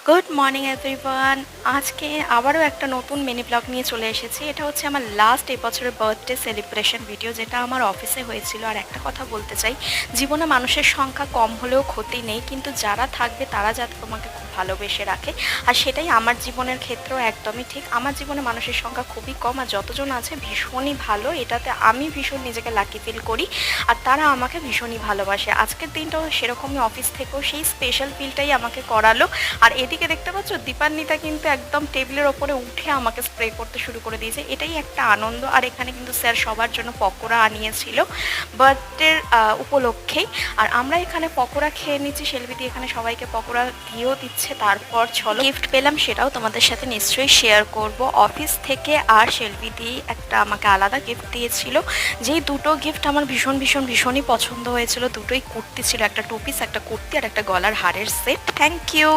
Good morning everyone. আজকে আবারও একটা নতুন মিনি ব্লগ নিয়ে চলে এসেছি। এটা হচ্ছে আমার লাস্ট এবছরের বার্থডে সেলিব্রেশন ভিডিও, যেটা আমার অফিসে হয়েছিল। আর একটা কথা বলতে চাই, জীবনে মানুষের সংখ্যা কম হলেও ক্ষতি নেই, কিন্তু যারা থাকবে তারা যাতে তোমাকে খুব ভালোবেসে রাখে। আর সেটাই আমার জীবনের ক্ষেত্রেও একদমই ঠিক। আমার জীবনে মানুষের সংখ্যা খুবই কম, আর যতজন আছে ভীষণই ভালো। এটাতে আমি ভীষণ নিজেকে লাকি ফিল করি, আর তারা আমাকে ভীষণই ভালোবাসে। আজকের দিনটাও সেরকমই, অফিস থেকেও সেই স্পেশাল ফিলটাই আমাকে করালো। আর এদিকে দেখতে পাচ্ছ, দীপান্বিতা কিন্তু একদম টেবিলের ওপরে উঠে আমাকে স্প্রে করতে শুরু করে দিয়েছে। এটাই একটা আনন্দ। আর এখানে কিন্তু স্যার সবার জন্য পকোড়া আনিয়েছিল বার্থডের উপলক্ষেই। আর আমরা এখানে পকোড়া খেয়ে নিচ্ছি, শেলবিদি এখানে সবাইকে পকোড়া দিয়েও দিচ্ছে। তারপর চলো, গিফট পেলাম সেটাও তোমাদের সাথে নিশ্চয়ই শেয়ার করব। অফিস থেকে আর শেলবিদি একটা আমাকে আলাদা গিফট দিয়েছিল, যেই দুটো গিফট আমার ভীষণই পছন্দ হয়েছিল। দুটোই কুর্তি ছিল, একটা টু পিস, একটা কুর্তি আর একটা গলার হারের সেট। Thank you.